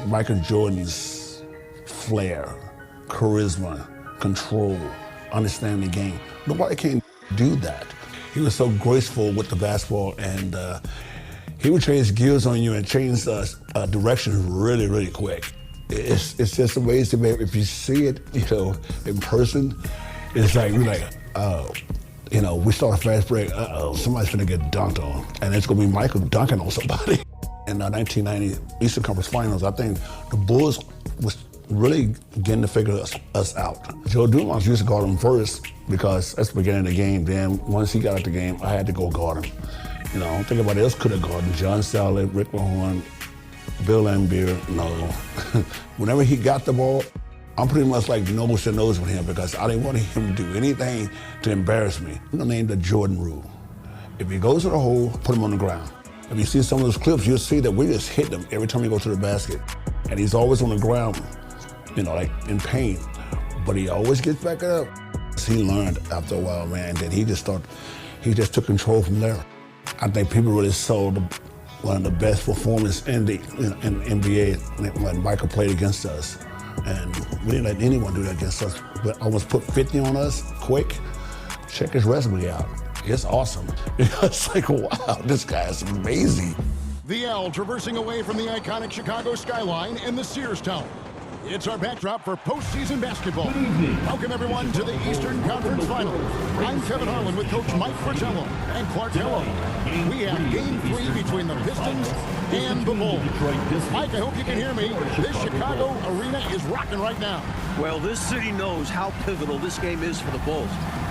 Michael Jordan's flair, charisma, control, understanding the game. Nobody can do that. He was so graceful with the basketball, and he would change gears on you and change direction really, really quick. It's just amazing, man. If you see it, in person, it's like, we're like, oh, we start a fast break, somebody's gonna get dunked on, and it's gonna be Michael dunking on somebody. In the 1990 Eastern Conference Finals, I think the Bulls was really getting to figure us out. Joe Dumars used to guard him first because that's the beginning of the game. Then once he got out the game, I had to go guard him. I don't think anybody else could have guarded him. John Sally, Rick Mahorn, Bill Laimbeer, no. Whenever he got the ball, I'm pretty much like nose to nose with him because I didn't want him to do anything to embarrass me. I named the Jordan rule. If he goes to the hole, put him on the ground. If you see some of those clips, you'll see that we just hit him every time he goes to the basket. And he's always on the ground, like in pain. But he always gets back up. He learned after a while, man, that he just took control from there. I think people really saw one of the best performances in the NBA when Michael played against us. And we didn't let anyone do that against us. But almost put 50 on us quick. Check his resume out. It's awesome. It's like, wow, this guy is amazing. The L traversing away from the iconic Chicago skyline and the Sears Tower. It's our backdrop for postseason basketball. Welcome, everyone, to the Eastern Conference Finals. I'm Kevin Harlan with Coach Mike Fratello and Clark Hello. We have Game 3 between the Pistons and the Bulls. Mike, I hope you can hear me. This Chicago arena is rocking right now. Well, this city knows how pivotal this game is for the Bulls.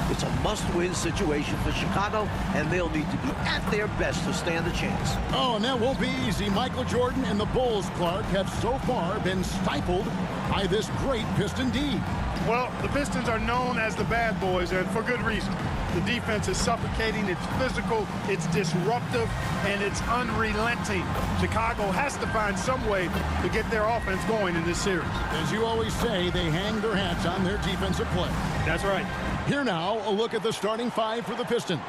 It's a must-win situation for Chicago, and they'll need to be at their best to stand a chance. Oh, and that won't be easy. Michael Jordan and the Bulls, Clark, have so far been stifled by this great Piston D. Well, the Pistons are known as the bad boys, and for good reason. The defense is suffocating, it's physical, it's disruptive, and it's unrelenting. Chicago has to find some way to get their offense going in this series. As you always say, they hang their hats on their defensive play. That's right. Here now, a look at the starting five for the Pistons.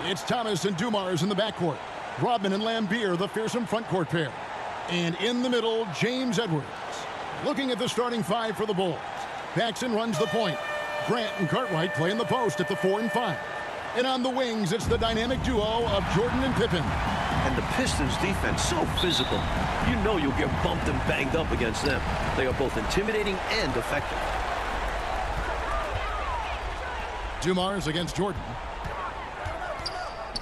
It's Thomas and Dumars in the backcourt. Rodman and Laimbeer, the fearsome frontcourt pair. And in the middle, James Edwards. Looking at the starting five for the Bulls. Paxson runs the point. Grant and Cartwright play in the post at the 4 and 5. And on the wings, it's the dynamic duo of Jordan and Pippen. And the Pistons defense, so physical. You know you'll get bumped and banged up against them. They are both intimidating and effective. Dumars against Jordan.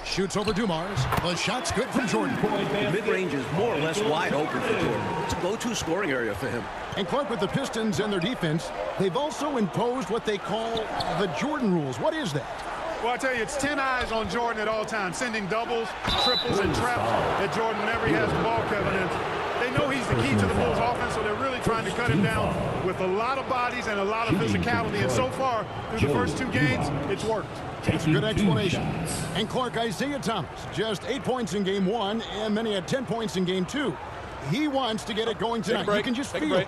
Shoots over Dumars. The shot's good from Jordan. The mid-range is more or less wide open for Jordan. It's a go-to scoring area for him. And Clark, with the Pistons and their defense, they've also imposed what they call the Jordan rules. What is that? Well, I tell you, it's 10 eyes on Jordan at all times, sending doubles, triples, and traps at Jordan whenever he has the ball, Kevin. And they know he's the key to the Bulls' offense, so they're really trying to cut him down with a lot of bodies and a lot of physicality. And so far, through the first two games, it's worked. It's a good explanation. And Clark, Isaiah Thomas, just 8 points in Game 1, and then he had 10 points in Game 2. He wants to get it going tonight. You can just feel it.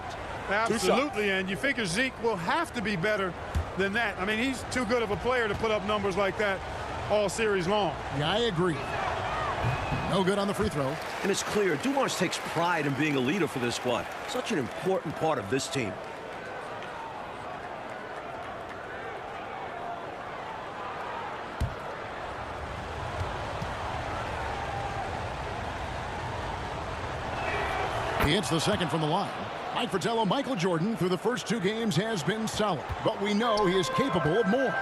Absolutely, and you figure Zeke will have to be better than that. I mean, he's too good of a player to put up numbers like that all series long. Yeah, I agree. No good on the free throw. And it's clear Dumars takes pride in being a leader for this squad. Such an important part of this team. He hits the second from the line. Mike Fratello, Michael Jordan, through the first two games, has been solid. But we know he is capable of more.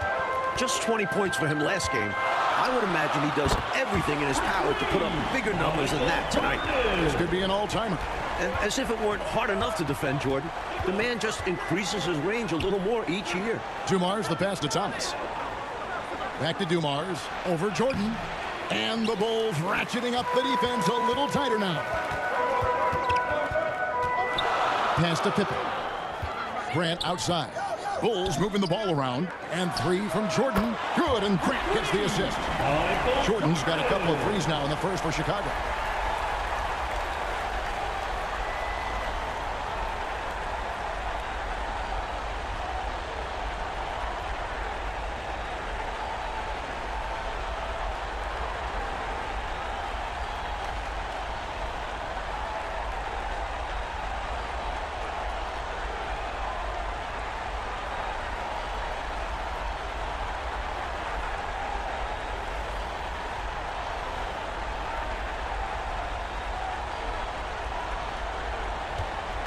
Just 20 points for him last game. I would imagine he does everything in his power to put up bigger numbers than that tonight. This could be an all-timer. And as if it weren't hard enough to defend Jordan, the man just increases his range a little more each year. Dumars, the pass to Thomas. Back to Dumars, over Jordan. And the Bulls ratcheting up the defense a little tighter now. Pass to Pippen. Grant outside. Bulls moving the ball around. And three from Jordan. Good, and Grant gets the assist. Jordan's got a couple of threes now in the first for Chicago.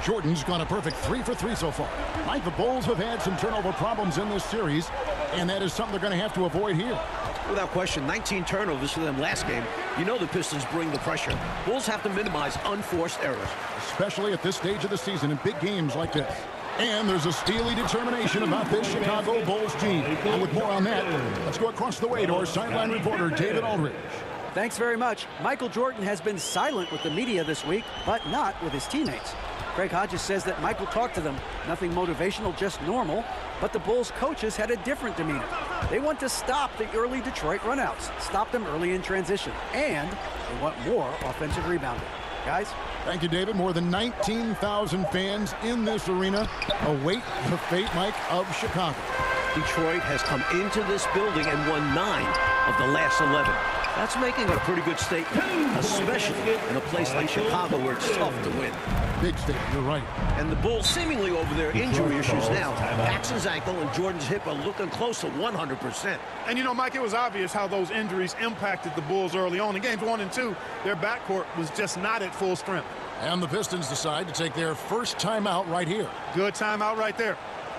Jordan's gone a perfect 3 for 3 so far. Mike, the Bulls have had some turnover problems in this series, and that is something they're going to have to avoid here. Without question, 19 turnovers for them last game. You know the Pistons bring the pressure. Bulls have to minimize unforced errors. Especially at this stage of the season in big games like this. And there's a steely determination about this Chicago Bulls team. And with more on that, let's go across the way to our sideline reporter, David Aldridge. Thanks very much. Michael Jordan has been silent with the media this week, but not with his teammates. Craig Hodges says that Michael talked to them. Nothing motivational, just normal. But the Bulls coaches had a different demeanor. They want to stop the early Detroit runouts, stop them early in transition, and they want more offensive rebounding. Guys? Thank you, David. More than 19,000 fans in this arena await the fate, Mike, of Chicago. Detroit has come into this building and won 9 of the last 11. That's making a pretty good statement, especially in a place like Chicago where it's tough to win. Big statement, you're right. And the Bulls seemingly over their injury issues now. Paxson's ankle and Jordan's hip are looking close to 100%. And you know, Mike, it was obvious how those injuries impacted the Bulls early on. In games 1 and 2, their backcourt was just not at full strength. And the Pistons decide to take their first timeout right here. Good timeout right there.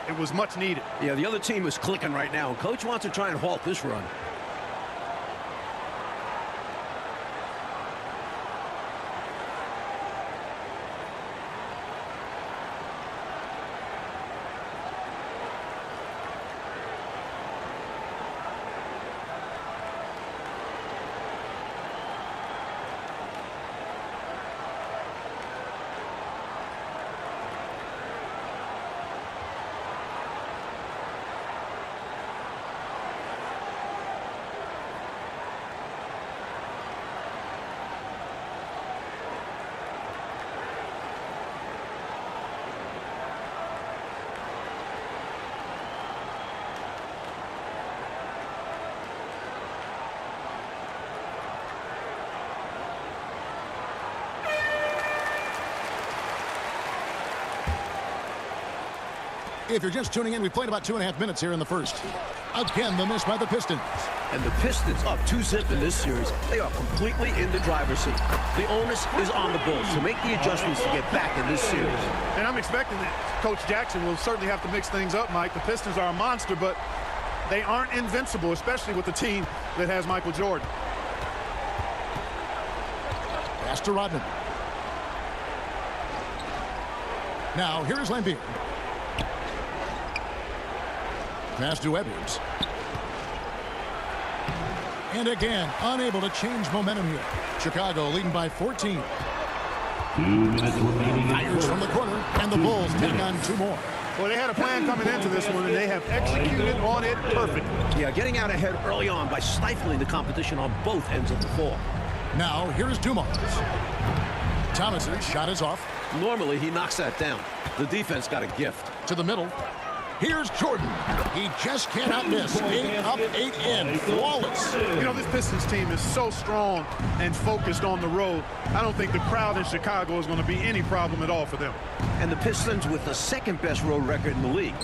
It was much needed. Yeah, the other team is clicking right now. Coach wants to try and halt this run. If you're just tuning in, we played about 2.5 minutes here in the first. Again, the miss by the Pistons. And the Pistons up 2-zip in this series. They are completely in the driver's seat. The onus is on the Bulls to make the adjustments to get back in this series. And I'm expecting that Coach Jackson will certainly have to mix things up, Mike. The Pistons are a monster, but they aren't invincible, especially with the team that has Michael Jordan. Pass to Rodman. Now, here's Lambier. Pass to Edwards. And again, unable to change momentum here. Chicago leading by 14. 2 minutes remaining. Fires from the corner, and the Bulls take on 2 more. Well, they had a plan coming into this one, and they have executed on it perfectly. Yeah, getting out ahead early on by stifling the competition on both ends of the floor. Now, here's Dumars. Thomas's shot is off. Normally, he knocks that down. The defense got a gift. To the middle. Here's Jordan. He just cannot miss. 8 up, 8 in. Flawless. You know, this Pistons team is so strong and focused on the road. I don't think the crowd in Chicago is going to be any problem at all for them. And the Pistons with the second-best road record in the league.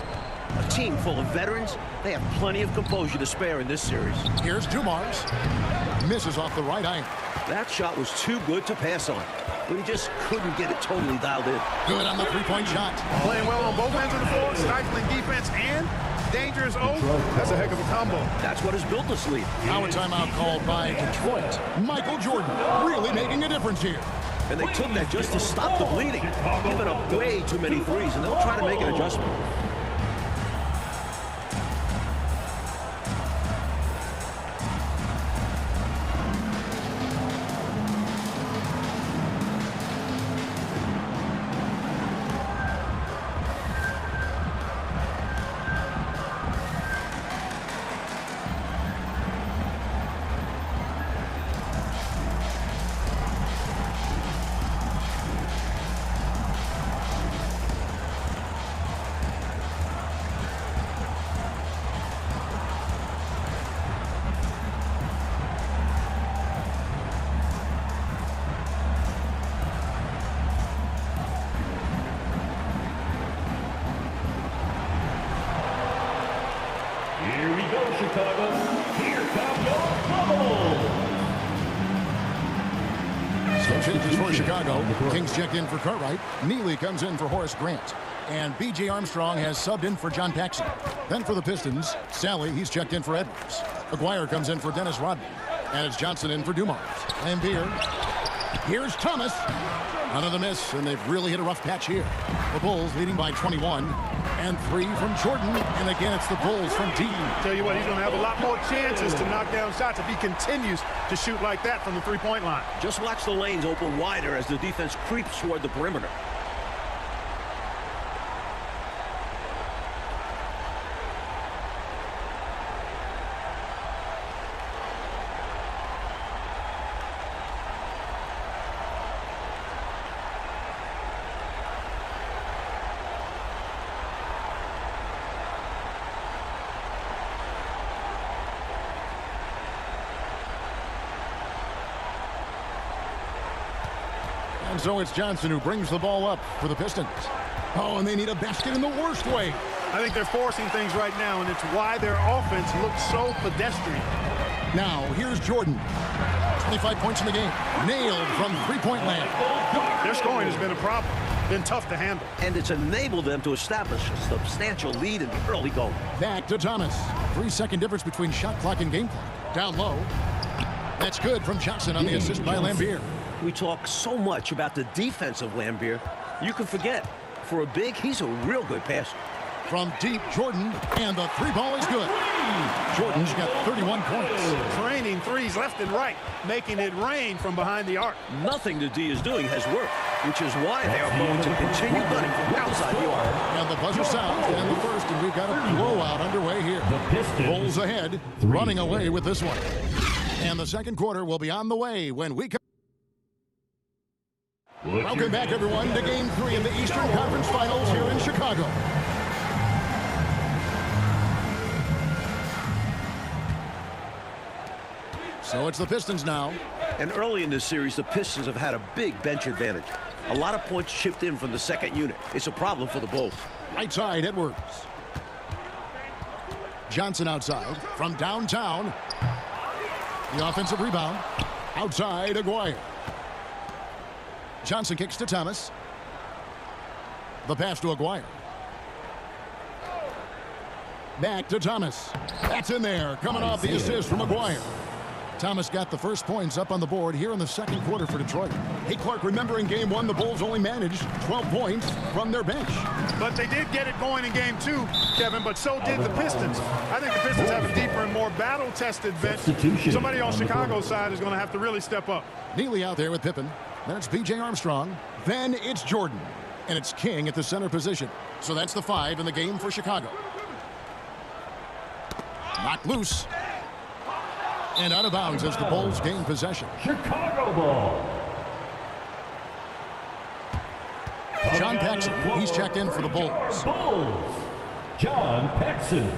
A team full of veterans, they have plenty of composure to spare in this series. Here's Dumars. Misses off the right iron. That shot was too good to pass on, but he just couldn't get it totally dialed in. Good on the three-point shot. Playing well on both ends of the floor, stifling defense and dangerous O. That's a heck of a combo. That's what has built this lead. Now a timeout called by Detroit. Michael Jordan really making a difference here. And they took that just to stop the bleeding. Giving up way too many threes, and they'll try to make an adjustment. Here we go, Chicago. Here come your Bulls. So changes for Chicago. Kings checked in for Cartwright. Neely comes in for Horace Grant. And B.J. Armstrong has subbed in for John Paxson. Then for the Pistons, Sally, he's checked in for Edwards. Aguirre comes in for Dennis Rodman. And it's Johnson in for Dumars. Lambier. Here's Thomas. Another miss, and they've really hit a rough patch here. The Bulls leading by 21. And 3 from Jordan. And again, it's the Bulls from deep. Tell you what, he's going to have a lot more chances to knock down shots if he continues to shoot like that from the three-point line. Just watch the lanes open wider as the defense creeps toward the perimeter. And so it's Johnson who brings the ball up for the Pistons. Oh, and they need a basket in the worst way. I think they're forcing things right now, and it's why their offense looks so pedestrian. Now, here's Jordan. 25 points in the game. Nailed from three-point land. Their scoring has been a problem. Been tough to handle. And it's enabled them to establish a substantial lead in the early going. Back to Thomas. 3-second difference between shot clock and game clock. Down low. That's good from Johnson on the assist by Lambier. We talk so much about the defense of Lambier. You can forget, for a big, he's a real good passer. From deep, Jordan, and the three ball is good. Jordan's got 31 points. Training threes left and right, making it rain from behind the arc. Nothing the D is doing has worked, which is why they are going to continue gunning from outside the arc. And the buzzer sounds to end the first, and we've got a blowout underway here. Bulls ahead, running away with this one. And the second quarter will be on the way when we come. Welcome back, everyone, to Game 3 of the Eastern Conference Finals here in Chicago. So it's the Pistons now. And early in this series, the Pistons have had a big bench advantage. A lot of points chipped in from the second unit. It's a problem for the Bulls. Right side, Edwards. Johnson outside from downtown. The offensive rebound. Outside, Aguirre. Johnson kicks to Thomas. The pass to Aguirre. Back to Thomas. That's in there, coming off the assist from Aguirre. Thomas got the first points up on the board here in the second quarter for Detroit. Hey, Clark, remember in Game 1, the Bulls only managed 12 points from their bench. But they did get it going in Game 2, Kevin, but so did the Pistons. I think the Pistons have a deeper and more battle-tested bench. Somebody on Chicago's side is going to have to really step up. Neely out there with Pippen. Then it's B.J. Armstrong. Then it's Jordan. And it's King at the center position. So that's the 5 in the game for Chicago. Knocked loose. And out of bounds as the Bulls gain possession. Chicago ball. John Paxson, he's checked in for the Bulls. Bulls. John Paxson.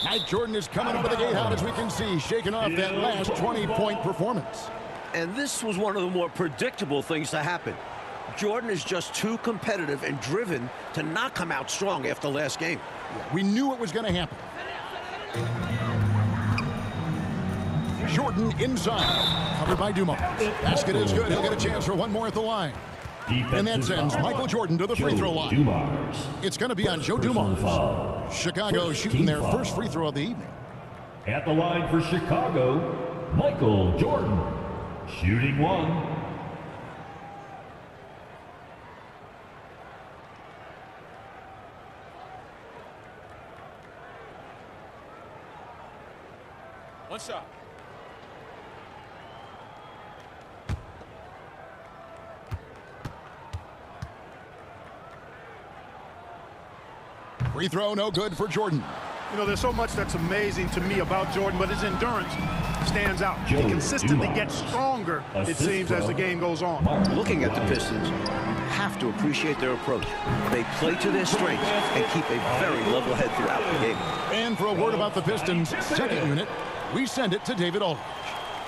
Mike Jordan is coming over the gate out, as we can see, shaking off that last 20-point performance. And this was one of the more predictable things to happen. Jordan is just too competitive and driven to not come out strong after last game. We knew it was going to happen. Jordan inside, covered by Dumars. Basket is good. He'll get a chance for one more at the line. And that sends Michael Jordan to the free throw line. It's going to be on Joe Dumars. Chicago shooting their first free throw of the evening. At the line for Chicago, Michael Jordan. Shooting one. One shot. Free throw, no good for Jordan. You know, there's so much that's amazing to me about Jordan, but his endurance stands out. He consistently gets stronger, it seems, as the game goes on. Looking at the Pistons, you have to appreciate their approach. They play to their strengths and keep a very level head throughout the game. And for a word about the Pistons' second unit, we send it to David Aldridge.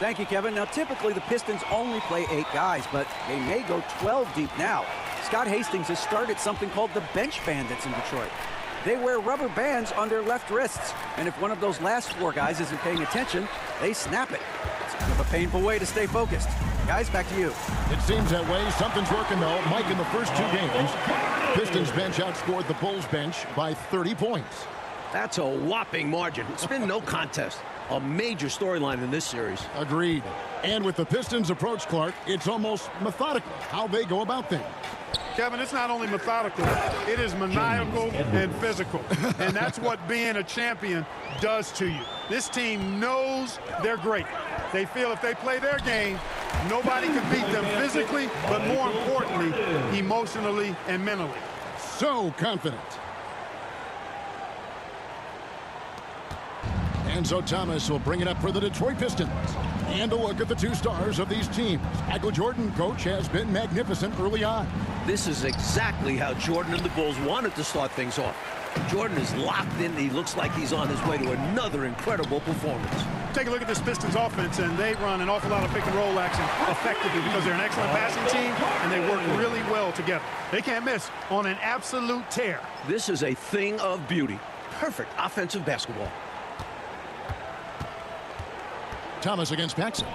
Thank you, Kevin. Now, typically, the Pistons only play 8 guys, but they may go 12 deep now. Scott Hastings has started something called the Bench Bandits in Detroit. They wear rubber bands on their left wrists, and if one of those last 4 guys isn't paying attention, they snap it. It's kind of a painful way to stay focused. Guys, back to you. It seems that way. Something's working, though. Mike, in the first 2 games, Pistons bench outscored the Bulls bench by 30 points. That's a whopping margin. It's been no contest. A major storyline in this series. Agreed. And with the Pistons' approach, Clark, it's almost methodical how they go about things. Kevin, it's not only methodical, it is maniacal and physical. And that's what being a champion does to you. This team knows they're great. They feel if they play their game, nobody can beat them physically, but more importantly, emotionally and mentally. So confident. And so Thomas will bring it up for the Detroit Pistons. And a look at the 2 stars of these teams. Michael Jordan, coach, has been magnificent early on. This is exactly how Jordan and the Bulls wanted to start things off. Jordan is locked in. He looks like he's on his way to another incredible performance. Take a look at this Pistons offense, and they run an awful lot of pick-and-roll action effectively because they're an excellent passing team, and they work really well together. They can't miss on an absolute tear. This is a thing of beauty. Perfect offensive basketball. Thomas against Paxson.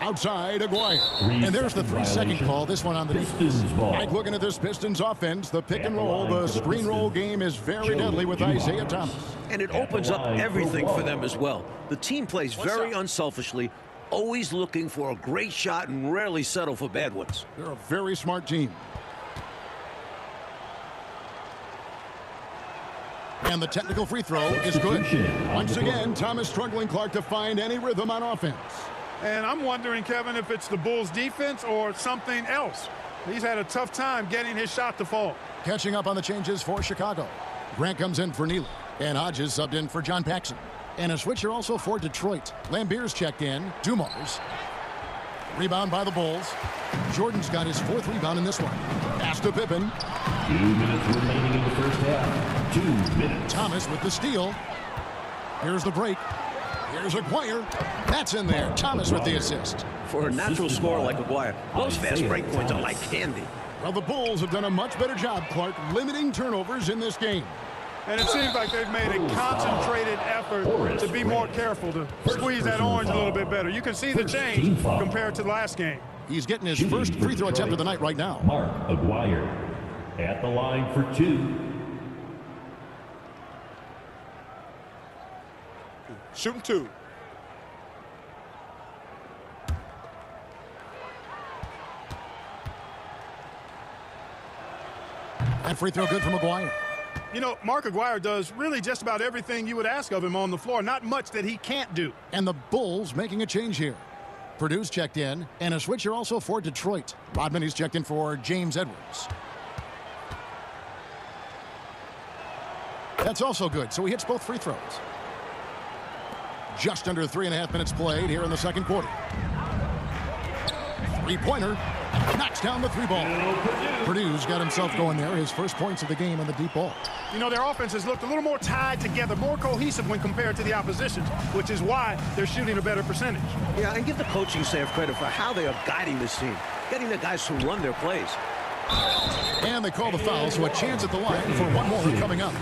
Outside, Aguirre. And there's the 3-second call. This one on the defense. Mike, looking at this Pistons offense, the pick and roll, the screen roll game is very deadly with Isaiah Thomas. And it opens up everything for them as well. The team plays very unselfishly, always looking for a great shot and rarely settle for bad ones. They're a very smart team. And the technical free throw is good. Once again, Thomas struggling, Clark, to find any rhythm on offense. And I'm wondering, Kevin, if it's the Bulls' defense or something else. He's had a tough time getting his shot to fall. Catching up on the changes for Chicago. Grant comes in for Neely. And Hodges subbed in for John Paxson. And a switcher also for Detroit. Lambier's checked in. Dumars. Rebound by the Bulls. Jordan's got his 4th rebound in this one. Pass to Pippen. 2 minutes remaining in the first half. 2 minutes. Thomas with the steal. Here's the break. Here's Aguirre. That's in there. Thomas with the assist. For a natural scorer like Aguirre, those fast break points are like candy. Well, the Bulls have done a much better job, Clark, limiting turnovers in this game. And it seems like they've made a concentrated effort to be more careful, to squeeze that orange a little bit better. You can see the change compared to the last game. He's getting his first free throw attempt of the night right now. Mark Aguirre at the line for 2. Shooting 2. And free throw good from Aguirre. You know, Mark Aguirre does really just about everything you would ask of him on the floor. Not much that he can't do. And the Bulls making a change here. Purdue's checked in, and a switcher also for Detroit. Rodman, he's checked in for James Edwards. That's also good, so he hits both free throws. Just under 3.5 minutes played here in the second quarter. Three-pointer. Knocks down the 3-ball. Purdue's got himself going there. His first points of the game on the deep ball. You know, their offense has looked a little more tied together, more cohesive when compared to the opposition, which is why they're shooting a better percentage. Yeah, and give the coaching staff credit for how they are guiding this team, getting the guys to run their plays. And they call the foul, so a chance at the line for one more coming up.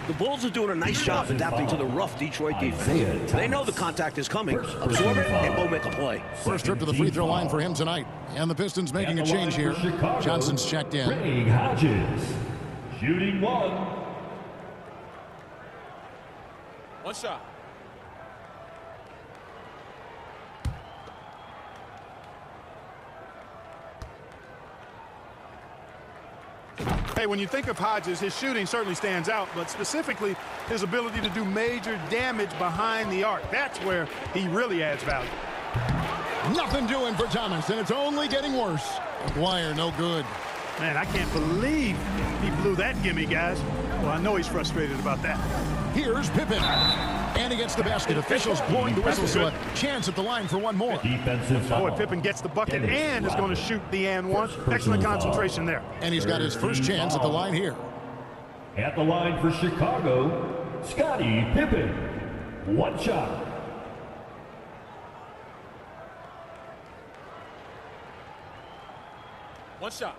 The Bulls are doing a nice job adapting to the rough Detroit defense. They know the contact is coming, absorb it, and go make a play. First trip to the free throw line for him tonight. And the Pistons making a change here. Johnson's checked in. Craig Hodges, shooting 1. One shot. Hey, when you think of Hodges, his shooting certainly stands out, but specifically his ability to do major damage behind the arc. That's where he really adds value. Nothing doing for Thomas, and it's only getting worse. Aguirre, no good. Man, I can't believe he blew that gimme, guys. Well, I know he's frustrated about that. Here's Pippen. And he gets the basket. Officials blowing the whistle, so a chance at the line for one more. Defensive foul. Boy, Pippen gets the bucket and is going to shoot the and one. Excellent concentration there. And he's got his first chance at the line here. At the line for Chicago, Scottie Pippen. One shot. One shot.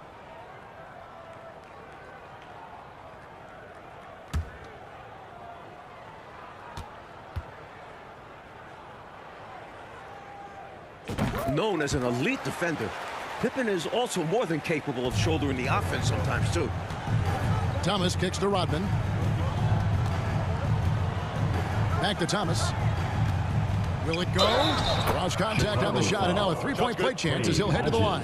Known as an elite defender, Pippen is also more than capable of shouldering the offense sometimes, too. Thomas kicks to Rodman. Back to Thomas. Will it go? Cross contact on the shot, and now a three-point play chance as he'll head to the line.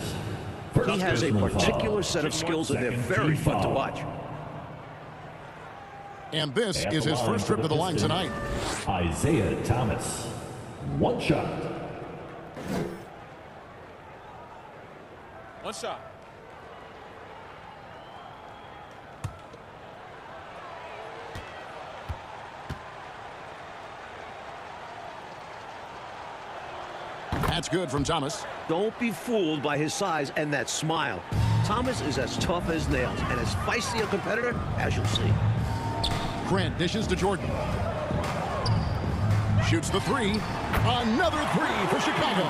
He has a particular set of skills, and they're very fun to watch. And this is his first trip to the line tonight. Isaiah Thomas. One shot. One shot. That's good from Thomas. Don't be fooled by his size and that smile. Thomas is as tough as nails and as feisty a competitor as you'll see. Grant dishes to Jordan. Shoots the three. Another three for Chicago.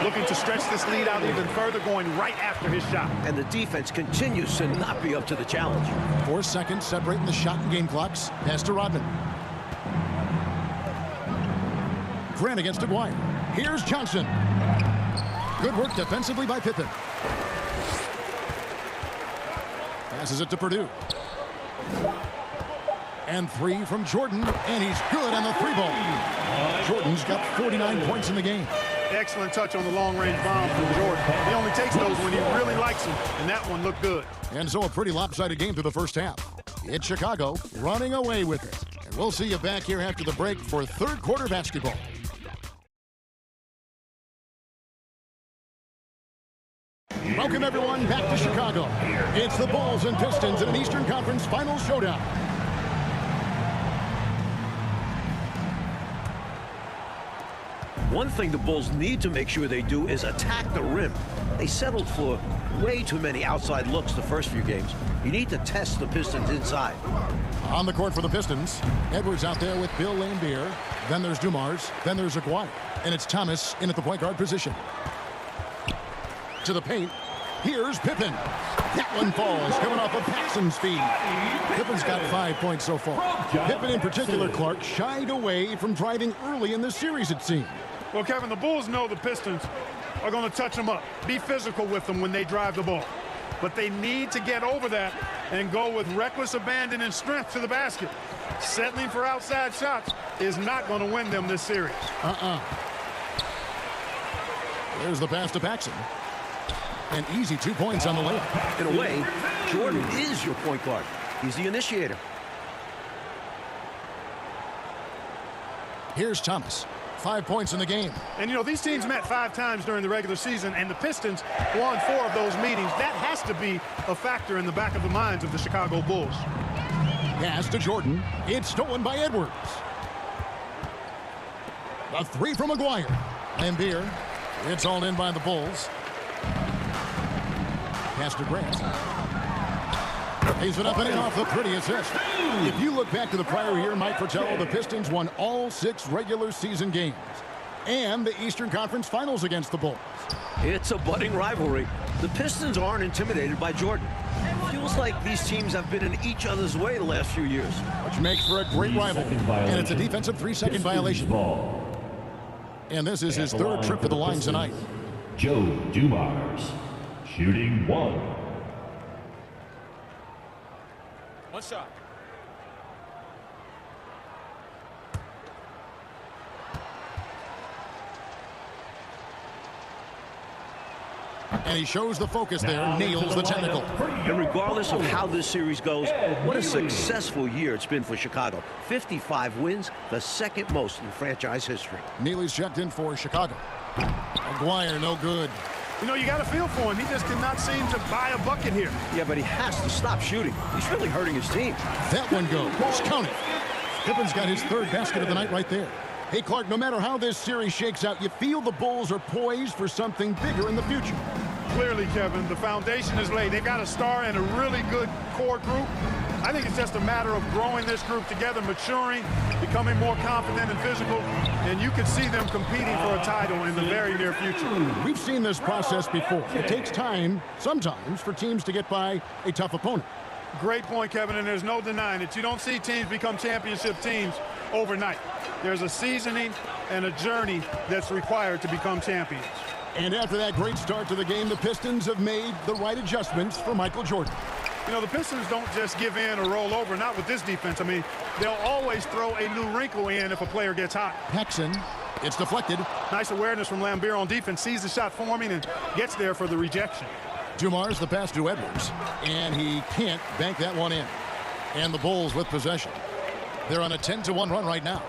Looking to stretch this lead out even further, going right after his shot. And the defense continues to not be up to the challenge. 4 seconds separating the shot and game clocks. Pass to Rodman. Grant against Aguirre. Here's Johnson. Good work defensively by Pippen. Passes it to Purdue. And 3 from Jordan, and he's good on the 3-ball. Jordan's got 49 points in the game. Excellent touch on the long-range bomb from Jordan. He only takes those when he really likes them, and that one looked good. And so a pretty lopsided game through the first half. It's Chicago running away with it. And we'll see you back here after the break for third quarter basketball. Welcome, everyone, back to Chicago. It's the Bulls and Pistons in an Eastern Conference Finals showdown. One thing the Bulls need to make sure they do is attack the rim. They settled for way too many outside looks the first few games. You need to test the Pistons inside. On the court for the Pistons, Edwards out there with Bill Laimbeer. Then there's Dumars. Then there's Aguirre. And it's Thomas in at the point guard position. To the paint. Here's Pippen. That one falls, coming off of Paxson's feed. Pippen's got 5 points so far. Pippen in particular, Clark, shied away from driving early in the series, it seemed. Well, Kevin, the Bulls know the Pistons are going to touch them up, be physical with them when they drive the ball. But they need to get over that and go with reckless abandon and strength to the basket. Settling for outside shots is not going to win them this series. There's the pass to Paxson. An easy 2 points on the layup. In a way, Jordan is your point guard. He's the initiator. Here's Thomas. 5 points in the game. And, you know, these teams met 5 times during the regular season, and the Pistons won 4 of those meetings. That has to be a factor in the back of the minds of the Chicago Bulls. Pass to Jordan. It's stolen by Edwards. A 3 from Aguirre. Laimbeer. It's all in by the Bulls. Pass to Grant. Pays it up and in off the pretty assist. If you look back to the prior year, Mike Fratello, the Pistons won all 6 regular season games and the Eastern Conference Finals against the Bulls. It's a budding rivalry. The Pistons aren't intimidated by Jordan. Feels like these teams have been in each other's way the last few years. Which makes for a great rival. And it's a defensive 3-second violation. And this is his third trip to the line tonight. Joe Dumars, shooting 1. One shot. And he shows the focus there, nails the technical. And regardless of how this series goes, what a successful year it's been for Chicago. 55 wins, the second most in franchise history. Neely's checked in for Chicago. Aguirre, no good. You know, you got to feel for him. He just cannot seem to buy a bucket here. Yeah, but he has to stop shooting. He's really hurting his team. That one goes. Count it. Pippen's got his third basket of the night right there. Hey, Clark, no matter how this series shakes out, you feel the Bulls are poised for something bigger in the future. Clearly, Kevin, the foundation is laid. They've got a star and a really good core group. I think it's just a matter of growing this group together, maturing, becoming more confident and physical, and you can see them competing for a title in the very near future. We've seen this process before. It takes time, sometimes, for teams to get by a tough opponent. Great point, Kevin, and there's no denying it. You don't see teams become championship teams overnight. There's a seasoning and a journey that's required to become champions. And after that great start to the game, the Pistons have made the right adjustments for Michael Jordan. You know, the Pistons don't just give in or roll over, not with this defense. I mean, they'll always throw a new wrinkle in if a player gets hot. Paxson, it's deflected. Nice awareness from Lambeer on defense, sees the shot forming and gets there for the rejection. Dumars the pass to Edwards, and he can't bank that one in. And the Bulls with possession. They're on a 10-1 run right now.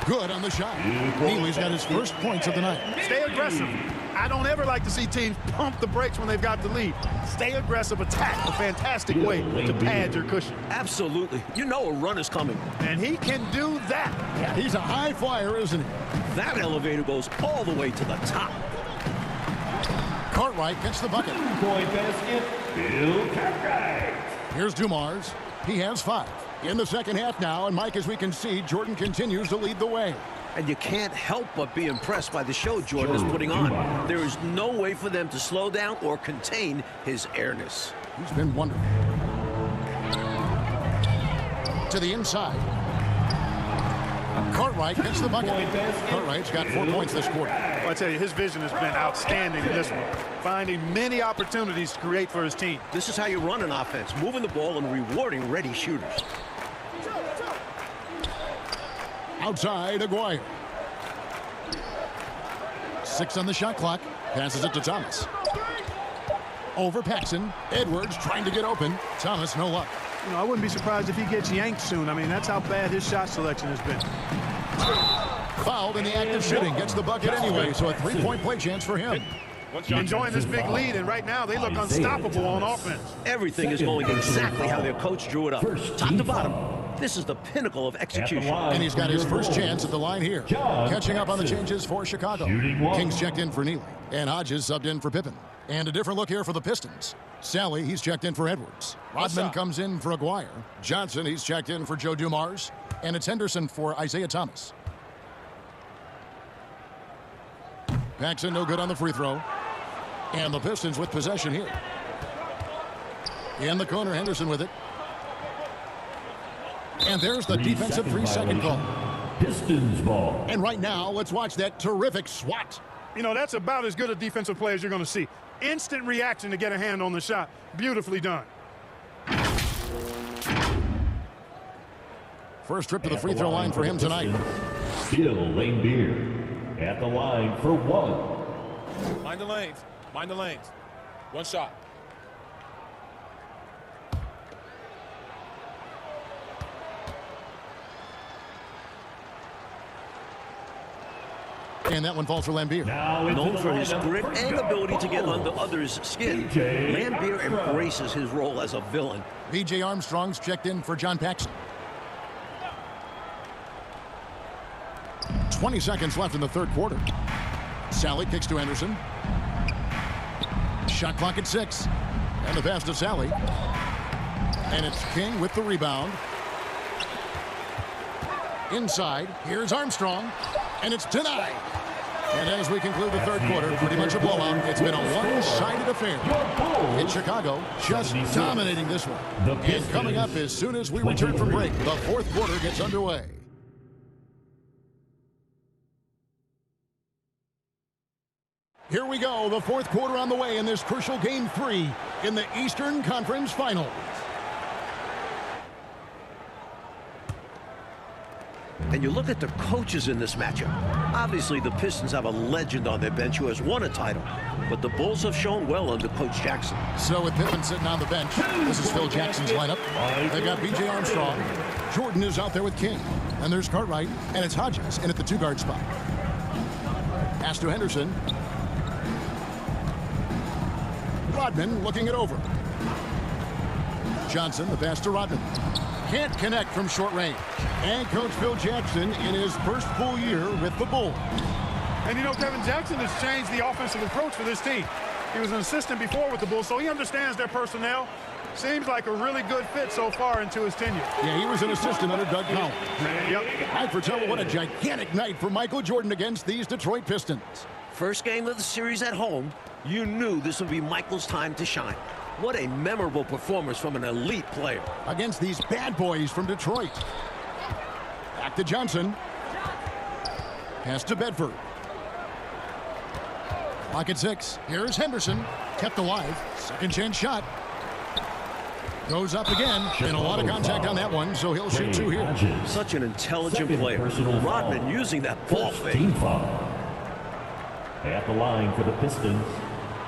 Good on the shot. Neely's got his first points of the night. Stay aggressive. I don't ever like to see teams pump the brakes when they've got the lead. Stay aggressive, attack. A fantastic way to pad your cushion. Absolutely. You know a run is coming. And he can do that. Yeah, he's a high flyer, isn't he? That elevator goes all the way to the top. Cartwright gets the bucket. Point basket, Bill Cartwright. Here's Dumars. He has 5. In the second half now, and Mike, as we can see, Jordan continues to lead the way. And you can't help but be impressed by the show Jordan is putting on. There is no way for them to slow down or contain his airness. He's been wonderful. To the inside. Cartwright gets the bucket. Cartwright's got 4 points this quarter. Well, I tell you, his vision has been outstanding in this one, finding many opportunities to create for his team. This is how you run an offense, moving the ball and rewarding ready shooters. Outside, Aguirre. 6 on the shot clock. Passes it to Thomas. Over Paxson. Edwards trying to get open. Thomas, no luck. You know, I wouldn't be surprised if he gets yanked soon. I mean, that's how bad his shot selection has been. Fouled in the act of shooting. Gets the bucket anyway, so a 3-point play chance for him. Enjoying this big lead, and right now they look unstoppable on offense. Everything is going exactly how their coach drew it up. Top to bottom. This is the pinnacle of execution. And he's got his first chance at the line here. Catching up on the changes for Chicago. Kings checked in for Neely. And Hodges subbed in for Pippen. And a different look here for the Pistons. Sally, he's checked in for Edwards. Rodman comes in for Aguirre. Johnson, he's checked in for Joe Dumars. And it's Henderson for Isaiah Thomas. Paxson no good on the free throw. And the Pistons with possession here. In the corner, Henderson with it. And there's the defensive 3-second call. Pistons ball. And right now, let's watch that terrific swat. You know, that's about as good a defensive play as you're going to see. Instant reaction to get a hand on the shot. Beautifully done. First trip to the free throw line for him tonight. Bill Lambeer at the line for 1. Mind the lanes. Mind the lanes. One shot. And that one falls for Lambeer. Known for his grit and ability to get under others' skin, Lambeer embraces his role as a villain. B.J. Armstrong's checked in for John Paxson. 20 seconds left in the third quarter. Sally kicks to Henderson. Shot clock at 6. And the pass to Sally. And it's King with the rebound. Inside, here's Armstrong. And it's denied. And as we conclude the third quarter, pretty much a blowout. It's been a one-sided affair. In Chicago, just dominating this one. And coming up as soon as we return from break, the fourth quarter gets underway. Here we go, the fourth quarter on the way in this crucial Game 3 in the Eastern Conference Finals. And you look at the coaches in this matchup. Obviously, the Pistons have a legend on their bench who has won a title. But the Bulls have shown well under Coach Jackson. So with Pippen sitting on the bench, this is Phil Jackson's lineup. They've got B.J. Armstrong. Jordan is out there with King. And there's Cartwright. And it's Hodges in at the 2-guard spot. Pass to Henderson. Rodman looking it over. Johnson, the pass to Rodman. Can't connect from short range. And Coach Phil Jackson in his first full year with the Bulls. And you know, Kevin Jackson has changed the offensive approach for this team. He was an assistant before with the Bulls, so he understands their personnel. Seems like a really good fit so far into his tenure. Yeah, he was an assistant under Doug Collins. Yep. I foretell what a gigantic night for Michael Jordan against these Detroit Pistons. First game of the series at home, you knew this would be Michael's time to shine. What a memorable performance from an elite player. Against these bad boys from Detroit. Back to Johnson. Pass to Bedford. Clock at 6. Here's Henderson. Kept alive. Second chance shot. Goes up again. And a lot of contact on that one, so he'll shoot 2 here. Such an intelligent player. Rodman using that ball fake. Team foul. At the line for the Pistons,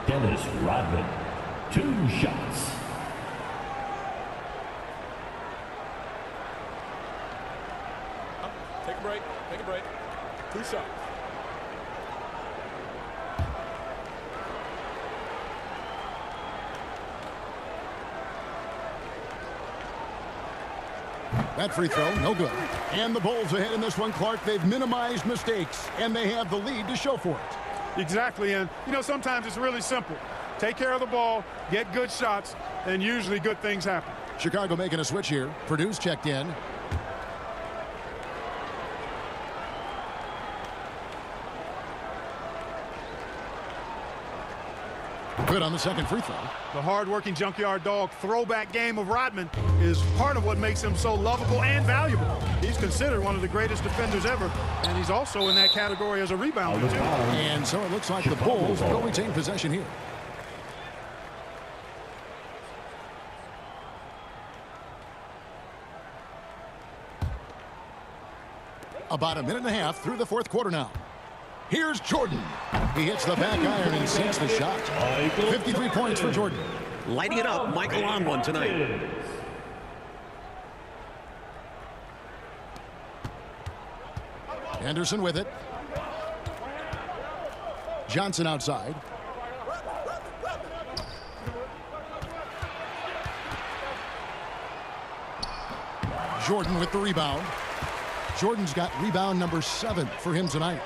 Dennis Rodman. 2 shots. Take a break. Take a break. 2 shots. That free throw, no good. And the Bulls ahead in this one, Clark. They've minimized mistakes, and they have the lead to show for it. Exactly, and you know, sometimes it's really simple. Take care of the ball, get good shots, and usually good things happen. Chicago making a switch here. Purdue's checked in. Good on the second free throw. The hard-working junkyard dog throwback game of Rodman is part of what makes him so lovable and valuable. He's considered one of the greatest defenders ever, and he's also in that category as a rebounder, too. And so it looks like the Bulls will retain possession here. About a minute and a half through the fourth quarter now. Here's Jordan. He hits the back iron and sinks the shot. 53 points for Jordan. Lighting it up. Michael on one tonight. Henderson with it. Johnson outside. Jordan with the rebound. Jordan's got rebound number 7 for him tonight.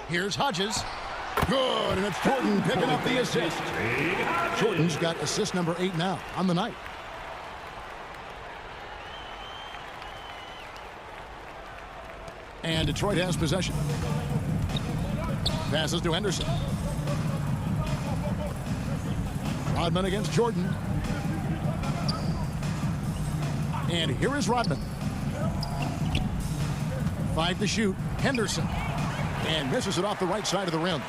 Here's Hodges. Good, and it's Jordan picking up the assist. Jordan's got assist number 8 now on the night. And Detroit has possession. Passes to Henderson. Rodman against Jordan. And here is Rodman. 5 to shoot. Henderson. And misses it off the right side of the rim.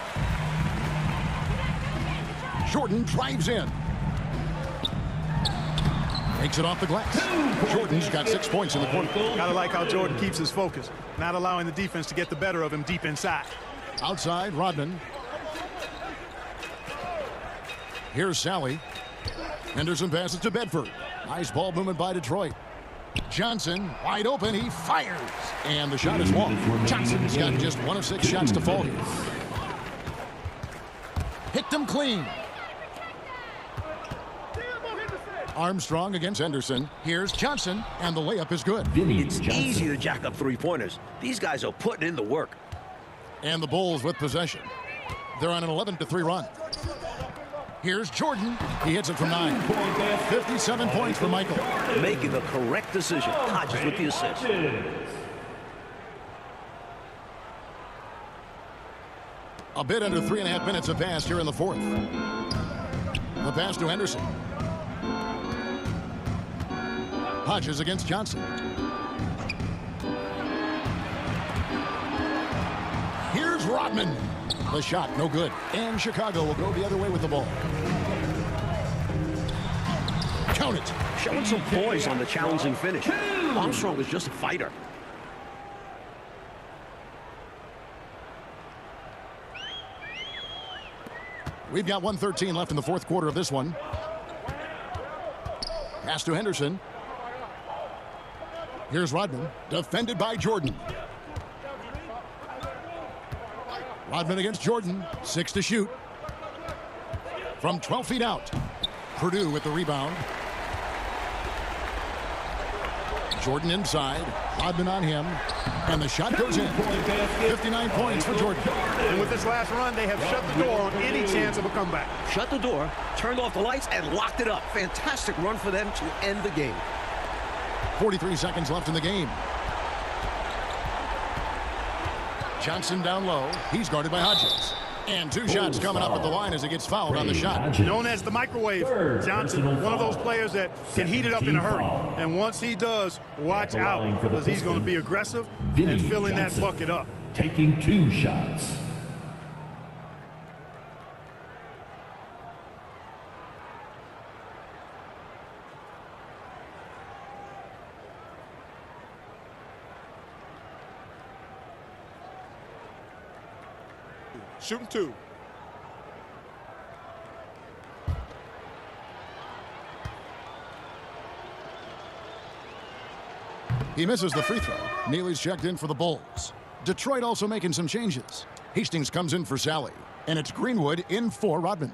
Jordan drives in. Takes it off the glass. Jordan's got 6 points in the quarter. Gotta like how Jordan keeps his focus, not allowing the defense to get the better of him deep inside. Outside, Rodman. Here's Sally. Henderson passes to Bedford. Nice ball movement by Detroit. Johnson, wide open, he fires. And the shot is long. Johnson's got just 1 of 6 shots to fall here. Picked him clean. Armstrong against Henderson. Here's Johnson, and the layup is good. It's easy to jack up 3-pointers. These guys are putting in the work. And the Bulls with possession. They're on an 11-3 run. Here's Jordan. He hits it from 9. 57 points for Michael. Making the correct decision. Hodges with the assist. A bit under 3.5 minutes have passed here in the fourth. The pass to Henderson. Hodges against Johnson. Here's Rodman. The shot, no good. And Chicago will go the other way with the ball. Count it. Showing some poise on the challenging finish. Armstrong is just a fighter. We've got 1:13 left in the fourth quarter of this one. Pass to Henderson. Here's Rodman, defended by Jordan. Rodman against Jordan, 6 to shoot. From 12 feet out. Purdue with the rebound. Jordan inside, Rodman on him, and the shot goes in. 59 points for Jordan. And with this last run, they have shut the door on any chance of a comeback. Shut the door, turned off the lights, and locked it up. Fantastic run for them to end the game. 43 seconds left in the game. Johnson down low. He's guarded by Hodges. And 2 shots coming up at the line as he gets fouled on the shot. Known as the microwave, Johnson, one of those players that can heat it up in a hurry. And once he does, watch out, because he's going to be aggressive and filling that bucket up. Taking 2 shots. Shooting 2. He misses the free throw. Neely's checked in for the Bulls. Detroit also making some changes. Hastings comes in for Sally. And it's Greenwood in for Rodman.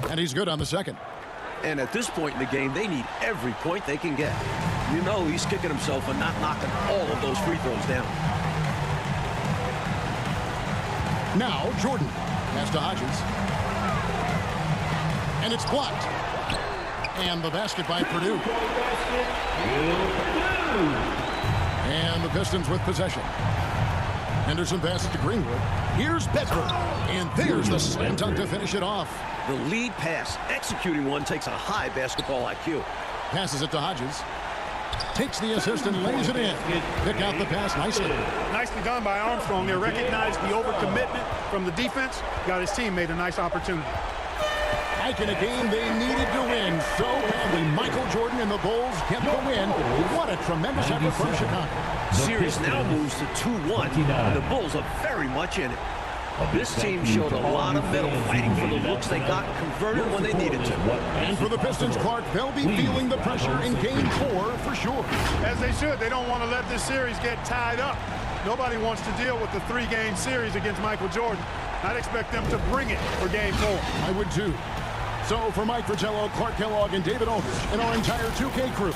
And he's good on the second. And at this point in the game, they need every point they can get. You know he's kicking himself for not knocking all of those free throws down. Now Jordan. Pass to Hodges. And it's blocked. And the basket by Purdue. And the Pistons with possession. Henderson passes to Greenwood. Here's Bedford. And there's the slam dunk to finish it off. The lead pass, executing one, takes a high basketball IQ. Passes it to Hodges. Takes the assist and lays it in. Pick out the pass nicely. Nicely done by Armstrong there. Recognized the overcommitment from the defense. Got his teammate a nice opportunity. Back in a game they needed to win so badly. Michael Jordan and the Bulls get the win. What a tremendous effort from Chicago. Series now moves to 2-1, and the Bulls are very much in it. This team showed a lot of mettle fighting for the looks they got, converted when they needed to. And for the Pistons, Clark, they'll be feeling the pressure in Game 4 for sure. As they should. They don't want to let this series get tied up. Nobody wants to deal with the 3-game series against Michael Jordan. I'd expect them to bring it for Game 4. I would too. So for Mike Fratello, Clark Kellogg, and David Aldridge, and our entire 2K crew,